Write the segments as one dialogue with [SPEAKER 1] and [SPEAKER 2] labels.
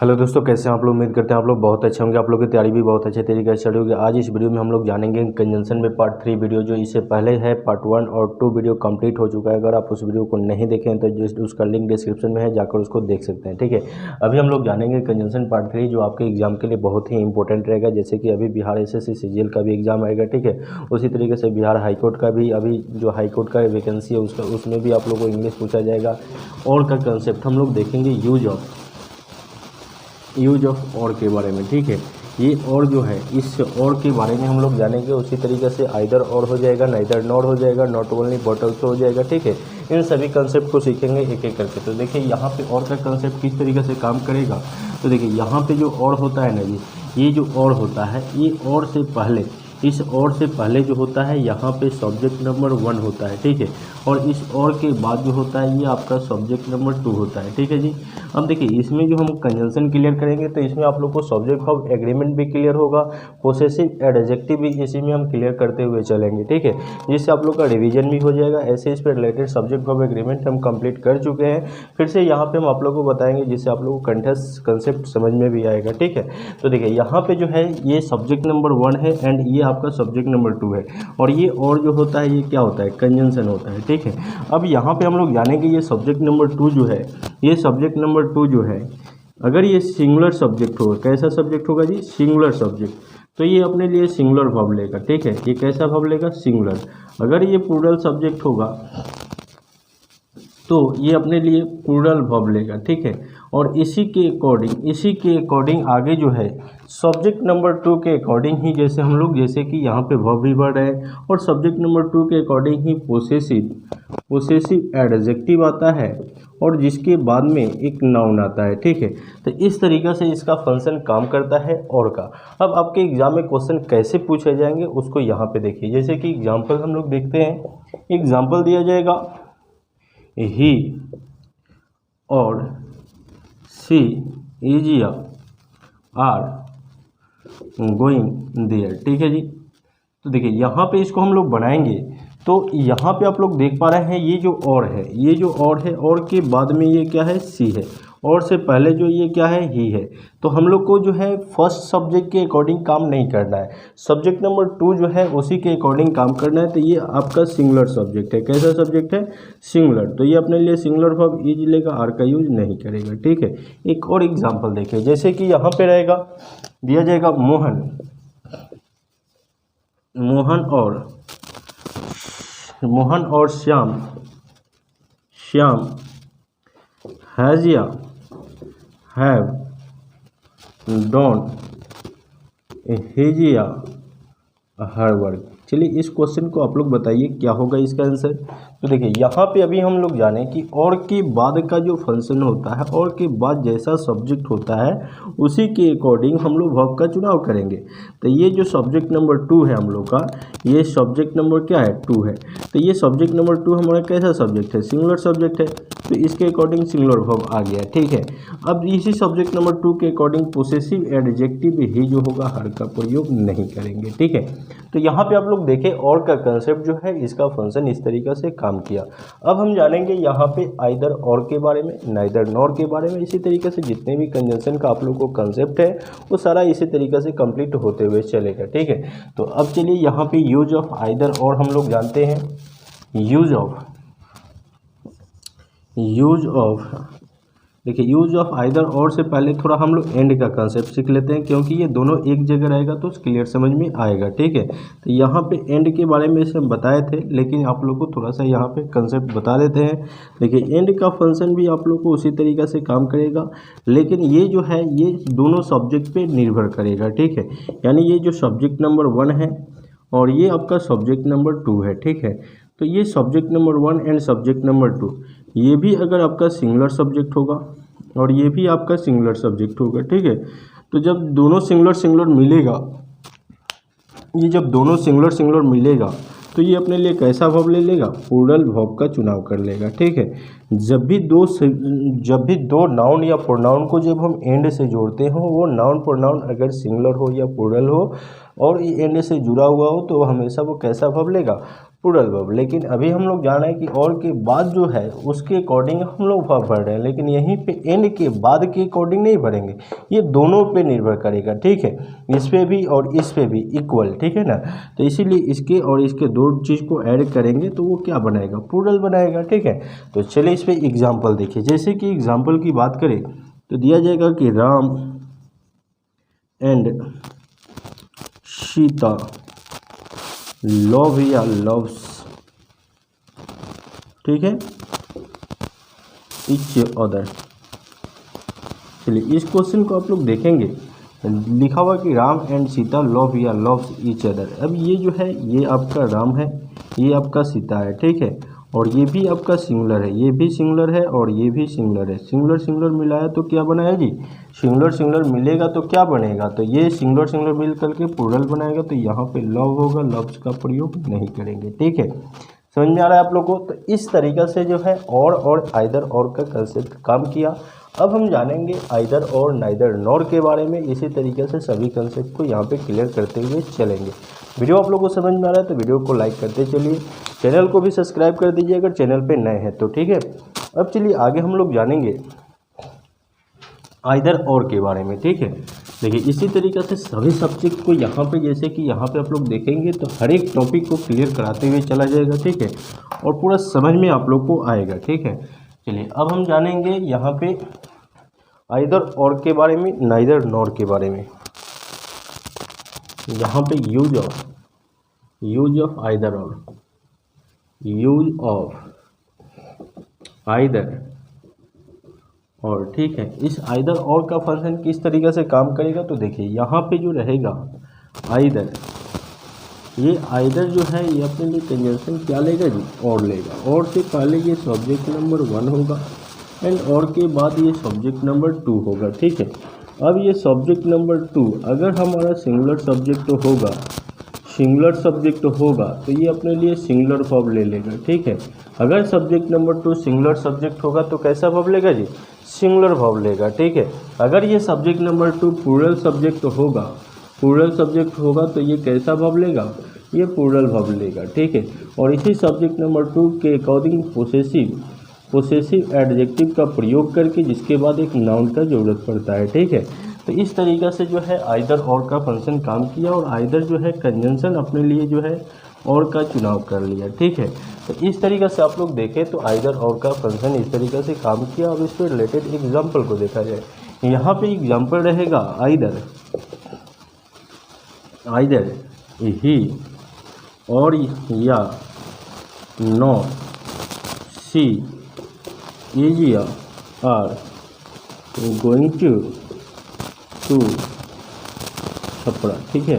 [SPEAKER 1] Hello दोस्तों, कैसे हैं आप लोग। उम्मीद करते हैं आप लोग बहुत अच्छे होंगे। आप लोग की तैयारी भी बहुत अच्छे तरीके से चली होगी। आज इस वीडियो में हम लोग जानेंगे कंजंक्शन में पार्ट 3 वीडियो, जो इससे पहले है पार्ट 1 और 2 वीडियो कंप्लीट हो चुका है। अगर आप उस वीडियो को नहीं देखें तो जस्ट उसका लिंक डिस्क्रिप्शन में है, जाकर उसको देख सकते हैं। ठीक है, अभी हम लोग जानेंगे कंजंक्शन पार्ट 3, जो आपके एग्जाम के लिए बहुत ही इंपॉर्टेंट रहेगा। जैसे कि अभी बिहार एसएससी सीजीएल का भी एग्जाम आएगा। ठीक है, उसी तरीके से बिहार हाईकोर्ट का भी, अभी जो हाईकोर्ट का वैकेंसी है उसका, उसमें भी आप लोग को इंग्लिश पूछा जाएगा। और का कंसेप्ट हम लोग देखेंगे यूज ऑफ और के बारे में। ठीक है, ये और जो है, इस और के बारे में हम लोग जानेंगे। उसी तरीके से आइदर और हो जाएगा, नाइदर नॉर हो जाएगा, नॉट ओनली बट ऑल्सो हो जाएगा। ठीक है, इन सभी कंसेप्ट को सीखेंगे एक एक करके। तो देखिए यहाँ पे और का कंसेप्ट किस तरीके से काम करेगा। तो देखिए यहाँ पे जो और होता है ना जी, ये जो और होता है, ये और से पहले, इस और से पहले जो होता है यहाँ पे सब्जेक्ट नंबर 1 होता है। ठीक है, और इस और के बाद जो होता है ये आपका सब्जेक्ट नंबर 2 होता है। ठीक है जी, अब देखिए इसमें जो हम कंजंक्शन क्लियर करेंगे तो इसमें आप लोग को सब्जेक्ट ऑफ एग्रीमेंट भी क्लियर होगा, पोसेसिव एडजेक्टिव भी इसी में हम क्लियर करते हुए चलेंगे। ठीक है, जिससे आप लोग का रिवीजन भी हो जाएगा। ऐसे इस पर रिलेटेड सब्जेक्ट ऑफ एग्रीमेंट हम कंप्लीट कर चुके हैं। फिर से यहाँ पे हम आप लोग को बताएंगे, जिससे आप लोग को कंसेप्ट समझ में भी आएगा। ठीक है, तो देखिए यहाँ पे जो है ये सब्जेक्ट नंबर 1 है एंड ये आपका सब्जेक्ट नंबर 2 है। और ये और जो होता है ये क्या होता है, कंजंक्शन होता है। ठीक है, अब यहाँ पे हम लोग जानेंगे ये सब्जेक्ट नंबर 2 जो है, ये सब्जेक्ट नंबर 2 जो है, अगर ये सिंगुलर सब्जेक्ट होगा, कैसा सब्जेक्ट होगा जी, सिंगुलर सब्जेक्ट, तो ये अपने लिए सिंगुलर वर्ब लेगा। ठीक है, ये कैसा वर्ब लेगा, सिंगुलर। अगर ये प्लूरल सब्जेक्ट होगा तो ये अपने लिए प्लूरल वर्ब लेगा। ठीक है, और इसी के अकॉर्डिंग आगे जो है सब्जेक्ट नंबर 2 के अकॉर्डिंग ही, जैसे हम लोग, जैसे कि यहाँ पे वर्ब भी बढ़ रहे हैं और सब्जेक्ट नंबर 2 के अकॉर्डिंग ही पोसेसिव एडजेक्टिव आता है और जिसके बाद में एक नाउन आता है। ठीक है, तो इस तरीक़े से इसका फंक्शन काम करता है और का। अब आपके एग्जाम में क्वेश्चन कैसे पूछे जाएंगे उसको यहाँ पे देखिए। जैसे कि एग्जाम्पल हम लोग देखते हैं, एग्जाम्पल दिया जाएगा, ही और सी इज आर गोइंग देयर। ठीक है जी, तो देखिए यहाँ पे इसको हम लोग बनाएंगे तो यहाँ पे आप लोग देख पा रहे हैं ये जो और है, ये जो और है, और के बाद में ये क्या है, सी है, और से पहले जो ये क्या है, ही है। तो हम लोग को जो है फर्स्ट सब्जेक्ट के अकॉर्डिंग काम नहीं करना है, सब्जेक्ट नंबर 2 जो है उसी के अकॉर्डिंग काम करना है। तो ये आपका सिंगुलर सब्जेक्ट है। कैसा सब्जेक्ट है, सिंगुलर, तो ये अपने लिए सिंगुलर वर्ब इज लेगा, आर का यूज नहीं करेगा। ठीक है, एक और एग्जाम्पल देखिए, जैसे कि यहाँ पे रहेगा, दिया जाएगा मोहन और श्याम हैज़ या हैव डॉन हिज या हर वर्क। चलिए इस क्वेश्चन को आप लोग बताइए क्या होगा इसका आंसर। तो देखिए यहाँ पे अभी हम लोग जाने कि और के बाद का जो फंक्शन होता है, और के बाद जैसा सब्जेक्ट होता है उसी के अकॉर्डिंग हम लोग वर्ब का चुनाव करेंगे। तो ये जो सब्जेक्ट नंबर 2 है हम लोग का, ये सब्जेक्ट नंबर क्या है, 2 है। तो ये सब्जेक्ट नंबर 2 हमारा कैसा सब्जेक्ट है, सिंगुलर सब्जेक्ट है, तो इसके अकॉर्डिंग सिंगुलर वर्ब आ गया। ठीक है, अब इसी सब्जेक्ट नंबर 2 के अकॉर्डिंग पोसेसिव एडजेक्टिव ही जो होगा हर का प्रयोग नहीं करेंगे। ठीक है, तो यहाँ पे आप लोग देखें और का कंसेप्ट जो है, इसका फंक्शन इस तरीके से काम किया। अब हम जानेंगे यहाँ पे आइदर और के बारे में, नाइदर नॉर के बारे में। इसी तरीके से जितने भी कंजंक्शन का आप लोग को कंसेप्ट है वो सारा इसी तरीके से कंप्लीट होते हुए चलेगा। ठीक है, तो अब चलिए यहाँ पे यूज ऑफ आइदर और हम लोग जानते हैं। यूज ऑफ देखिए, यूज ऑफ आइदर और से पहले थोड़ा हम लोग एंड का कंसेप्ट सीख लेते हैं, क्योंकि ये दोनों एक जगह रहेगा तो क्लियर समझ में आएगा। ठीक है, तो यहाँ पे एंड के बारे में इसे हम बताए थे, लेकिन आप लोग को थोड़ा सा यहाँ पे कंसेप्ट बता देते हैं। देखिए एंड का फंक्शन भी आप लोग को उसी तरीक़े से काम करेगा, लेकिन ये जो है ये दोनों सब्जेक्ट पर निर्भर करेगा। ठीक है, यानी ये जो सब्जेक्ट नंबर 1 है और ये आपका सब्जेक्ट नंबर 2 है। ठीक है, तो ये subject number 1 and subject number 2, ये भी अगर आपका सिंगुलर सब्जेक्ट होगा और ये भी आपका सिंगुलर सब्जेक्ट होगा। ठीक है, तो जब दोनों सिंगुलर मिलेगा, ये जब दोनों सिंगुलर मिलेगा तो ये अपने लिए कैसा वर्ब ले लेगा, प्लूरल वर्ब का चुनाव कर लेगा। ठीक है, जब भी दो नाउन या प्रोनाउन को जब हम एंड से जोड़ते हो, वो नाउन प्रोनाउन अगर सिंगुलर हो या प्लूरल हो और ये एंड से जुड़ा हुआ हो तो हमेशा वो कैसा वर्ब लेगा, प्लूरल वर्ब। लेकिन अभी हम लोग जान रहे हैं कि और के बाद जो है उसके अकॉर्डिंग हम लोग वर्ब पढ़ रहे हैं, लेकिन यहीं पे एंड के बाद के अकॉर्डिंग नहीं पढ़ेंगे, ये दोनों पे निर्भर करेगा, ठीक है, इस पे भी और इस पे भी इक्वल, ठीक है ना। तो इसीलिए इसके और इसके दो चीज़ को ऐड करेंगे तो वो क्या बनाएगा, प्लूरल बनाएगा, ठीक है। तो चलिए इस पर एग्जाम्पल देखिए। जैसे कि एग्जाम्पल की बात करें तो दिया जाएगा कि राम एंड सीता लव या लव्स, ठीक है, ईच अदर। चलिए इस क्वेश्चन को आप लोग देखेंगे, लिखा हुआ कि राम एंड सीता लव या लव्स ईच अदर। अब ये जो है ये आपका राम है, ये आपका सीता है, ठीक है, और ये भी आपका सिंगुलर है, ये भी सिंगुलर है और ये भी सिंगुलर है। सिंगुलर सिंगुलर मिलाया तो क्या बनाया जी, सिंगुलर सिंगुलर मिलेगा तो क्या बनेगा, तो ये सिंगुलर सिंगुलर मिल करके प्लूरल बनाएगा, तो यहाँ पे लव होगा, लव्स का प्रयोग नहीं करेंगे, ठीक है। समझ में आ रहा है आप लोग को। तो इस तरीक़ा से जो है और आइदर और का कंसेप्ट काम किया। अब हम जानेंगे आइदर और नाइदर नॉर के बारे में। इसी तरीके से सभी कंसेप्ट को यहाँ पे क्लियर करते हुए चलेंगे। वीडियो आप लोगों को समझ में आ रहा है तो वीडियो को लाइक करते चलिए, चैनल को भी सब्सक्राइब कर दीजिए अगर चैनल पे नए हैं तो, ठीक है। अब चलिए आगे हम लोग जानेंगे आइदर और के बारे में, ठीक है। देखिए इसी तरीके से सभी सब्जेक्ट को यहाँ पे, जैसे कि यहाँ पे आप लोग देखेंगे तो हर एक टॉपिक को क्लियर कराते हुए चला जाएगा, ठीक है, और पूरा समझ में आप लोग को आएगा, ठीक है। चलिए अब हम जानेंगे यहाँ पे आइदर और के बारे में, नाइदर नॉर के बारे में। यहाँ पे यूज ऑफ आइदर और, यूज ऑफ आइदर और, ठीक है। इस आइदर और का फंक्शन किस तरीके से काम करेगा तो देखिए यहाँ पे जो रहेगा आइदर, ये आइदर जो है ये अपने लिए कंजंक्शन क्या लेगा जी, और लेगा। और से पहले ये सब्जेक्ट नंबर 1 होगा एंड और के बाद ये सब्जेक्ट नंबर 2 होगा, ठीक है। अब ये सब्जेक्ट नंबर 2 अगर हमारा सिंगुलर सब्जेक्ट होगा, सिंगुलर सब्जेक्ट होगा तो ये अपने लिए सिंगुलर वर्ब ले लेगा, ठीक है। अगर सब्जेक्ट नंबर 2 सिंगुलर सब्जेक्ट होगा तो कैसा वर्ब लेगा जी, सिंगुलर वर्ब लेगा, ठीक है। अगर ये सब्जेक्ट नंबर 2 प्लूरल सब्जेक्ट होगा, प्लूरल सब्जेक्ट होगा तो ये कैसा वर्ब लेगा, ये प्लूरल वर्ब लेगा, ठीक है। और इसी सब्जेक्ट नंबर 2 के अकॉर्डिंग पोसेसिव एडजेक्टिव का प्रयोग करके जिसके बाद एक नाउन का ज़रूरत पड़ता है, ठीक है। तो इस तरीक़ा से जो है आइदर और का फंक्शन काम किया और आइदर जो है कंजंक्शन अपने लिए जो है और का चुनाव कर लिया, ठीक है। तो इस तरीक़े से आप लोग देखें तो आइदर और का फंक्शन इस तरीक़े से काम किया। अब इस पर रिलेटेड एग्जाम्पल को देखा जाए। यहाँ पे एग्जाम्पल रहेगा आइदर ही और या नॉट सी इज या आर गोइंग टू छपरा, ठीक है।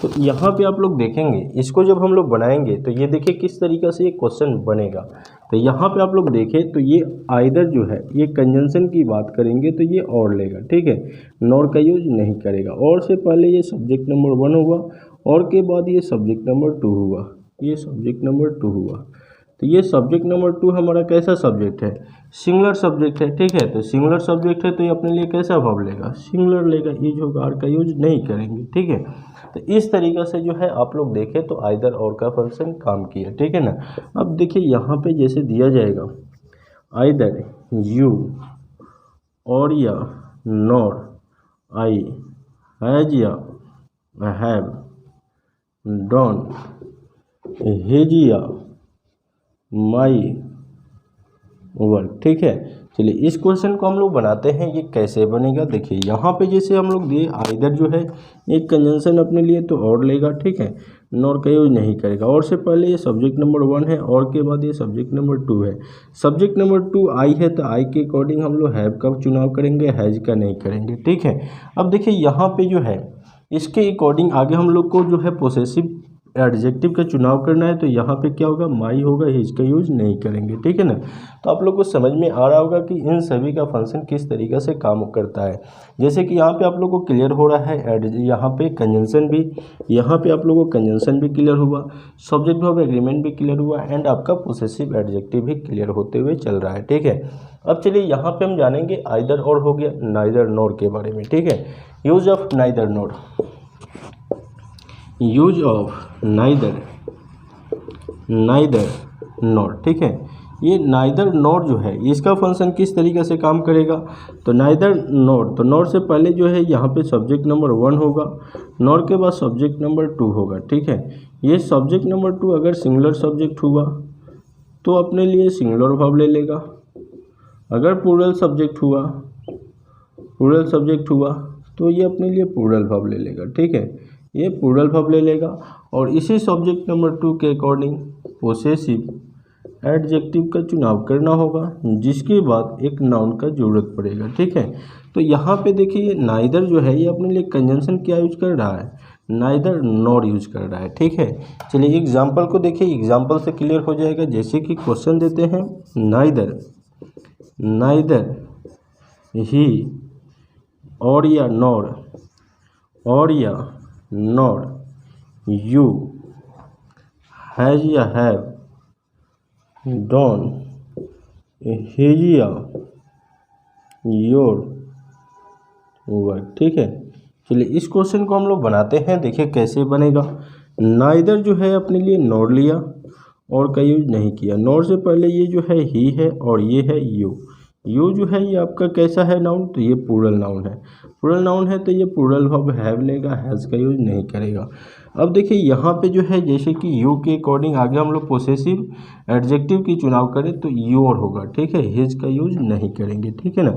[SPEAKER 1] तो यहाँ पे आप लोग देखेंगे इसको जब हम लोग बनाएंगे तो ये देखिए किस तरीक़े से ये क्वेश्चन बनेगा। तो यहाँ पे आप लोग देखें तो ये आइदर जो है ये कंजंक्शन की बात करेंगे तो ये और लेगा, ठीक है, नॉर का यूज नहीं करेगा। और से पहले ये सब्जेक्ट नंबर 1 हुआ और के बाद ये सब्जेक्ट नंबर 2 हुआ, ये सब्जेक्ट नंबर 2 हुआ। तो ये सब्जेक्ट नंबर 2 हमारा कैसा सब्जेक्ट है, सिंगुलर सब्जेक्ट है, ठीक है। तो सिंगुलर सब्जेक्ट है तो ये अपने लिए कैसा वर्ब लेगा, सिंगुलर लेगा, ईज होगा, आर का यूज नहीं करेंगे, ठीक है। तो इस तरीक़े से जो है आप लोग देखें तो आइदर और का फंक्शन काम किया, ठीक है ना। अब देखिए यहाँ पे जैसे दिया जाएगा आइदर यू और या नॉर आई हैज या हैव डन हेज या माई वर्क, ठीक है। चलिए इस क्वेश्चन को हम लोग बनाते हैं, ये कैसे बनेगा देखिए। यहाँ पे जैसे हम लोग दिए आइदर जो है एक कंजंक्शन अपने लिए तो और लेगा, ठीक है, नॉर का यूज नहीं करेगा। और से पहले ये सब्जेक्ट नंबर 1 है और के बाद ये सब्जेक्ट नंबर 2 है। सब्जेक्ट नंबर 2 आई है तो आई के अकॉर्डिंग हम लोग हैव का चुनाव करेंगे, हैज का नहीं करेंगे, ठीक है। अब देखिए यहाँ पे जो है इसके अकॉर्डिंग आगे हम लोग को जो है पोसेसिव एडजेक्टिव का चुनाव करना है। तो यहाँ पे क्या होगा, माई होगा, हिज का यूज नहीं करेंगे, ठीक है ना। तो आप लोग को समझ में आ रहा होगा कि इन सभी का फंक्शन किस तरीके से काम करता है। जैसे कि यहाँ पे आप लोग को क्लियर हो रहा है, यहाँ पे कंजंक्शन भी, यहाँ पे आप लोगों को कंजंक्शन भी क्लियर हुआ, सब्जेक्ट वर्ब एग्रीमेंट भी क्लियर हुआ एंड आपका पोसेसिव एडजेक्टिव भी क्लियर होते हुए चल रहा है, ठीक है। अब चलिए यहाँ पे हम जानेंगे आइदर और हो गया, नाइदर नॉर के बारे में, ठीक है। Use of neither nor, use of neither neither nor, ठीक है। ये नाइदर नॉर जो है इसका फंक्शन किस तरीके से काम करेगा, तो नाइदर नॉर, तो नॉर से पहले जो है यहाँ पे सब्जेक्ट नंबर 1 होगा, नॉर के बाद सब्जेक्ट नंबर 2 होगा, ठीक है। ये सब्जेक्ट नंबर 2 अगर सिंगुलर सब्जेक्ट हुआ तो अपने लिए सिंगुलर वर्ब ले लेगा, अगर प्लूरल सब्जेक्ट हुआ तो ये अपने लिए प्लूरल वर्ब ले लेगा, ठीक है। ये प्लूरल वर्ब ले लेगा और इसी सब्जेक्ट नंबर 2 के अकॉर्डिंग पोसेसिव एडजेक्टिव का चुनाव करना होगा, जिसके बाद एक नाउन का जरूरत पड़ेगा, ठीक है। तो यहाँ पे देखिए नाइदर जो है ये अपने लिए कंजंक्शन क्या यूज कर रहा है, नाइदर नॉर यूज कर रहा है, ठीक है। चलिए एग्जाम्पल को देखिए, एग्जाम्पल से क्लियर हो जाएगा। जैसे कि क्वेश्चन देते हैं नाइदर ही और या नॉर यू हैज या हैव डॉन हिज या योर वर्क, ठीक है। चलिए इस क्वेश्चन को हम लोग बनाते हैं, देखिए कैसे बनेगा। नाइदर जो है अपने लिए नॉर लिया और का यूज नहीं किया, नॉर से पहले ये जो है ही है और ये है यू जो है ये आपका कैसा है नाउन, तो ये प्लूरल नाउन है, तो ये प्लूरल वर्ब हैव लेगा, हैज़ का यूज नहीं करेगा। अब देखिए यहाँ पे जो है जैसे कि यू के अकॉर्डिंग आगे हम लोग पोसेसिव एडजेक्टिव की चुनाव करें तो योर होगा, ठीक है, हिज का यूज नहीं करेंगे, ठीक है ना।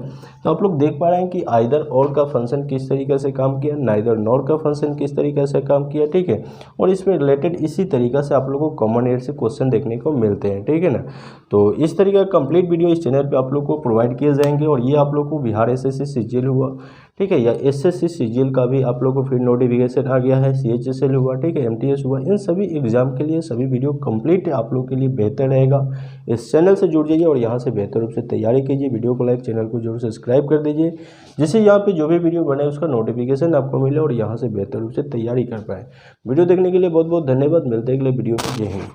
[SPEAKER 1] तो आप लोग देख पा रहे हैं कि आइदर और का फंक्शन किस तरीके से काम किया, नाइदर नॉर का फंक्शन किस तरीके से काम किया, ठीक है। और इसमें रिलेटेड इसी तरीक़ा से आप लोगों को कॉमन एयर से क्वेश्चन देखने को मिलते हैं, ठीक है ना। तो इस तरीके का कंप्लीट वीडियो इस चैनल पर आप लोग को प्रोवाइड किए जाएंगे और ये आप लोग को बिहार एसएससी सीजीएल हुआ, ठीक है, या एसएससी सीजीएल का भी आप लोग को फिर नोटिफिकेशन आ गया है, सीएचएसएल हुआ, ठीक है, एमटीएस हुआ, इन सभी एग्जाम के लिए सभी वीडियो कंप्लीट आप लोग के लिए बेहतर रहेगा। इस चैनल से जुड़ जाइए और यहाँ से बेहतर रूप से तैयारी कीजिए। वीडियो को लाइक, चैनल को जरूर सब्सक्राइब कर दीजिए, जिससे यहाँ पे जो भी वीडियो बने उसका नोटिफिकेशन आपको मिले और यहाँ से बेहतर रूप से तैयारी कर पाए। वीडियो देखने के लिए बहुत बहुत धन्यवाद। मिलते हैं अगले वीडियो में। जय हिंद।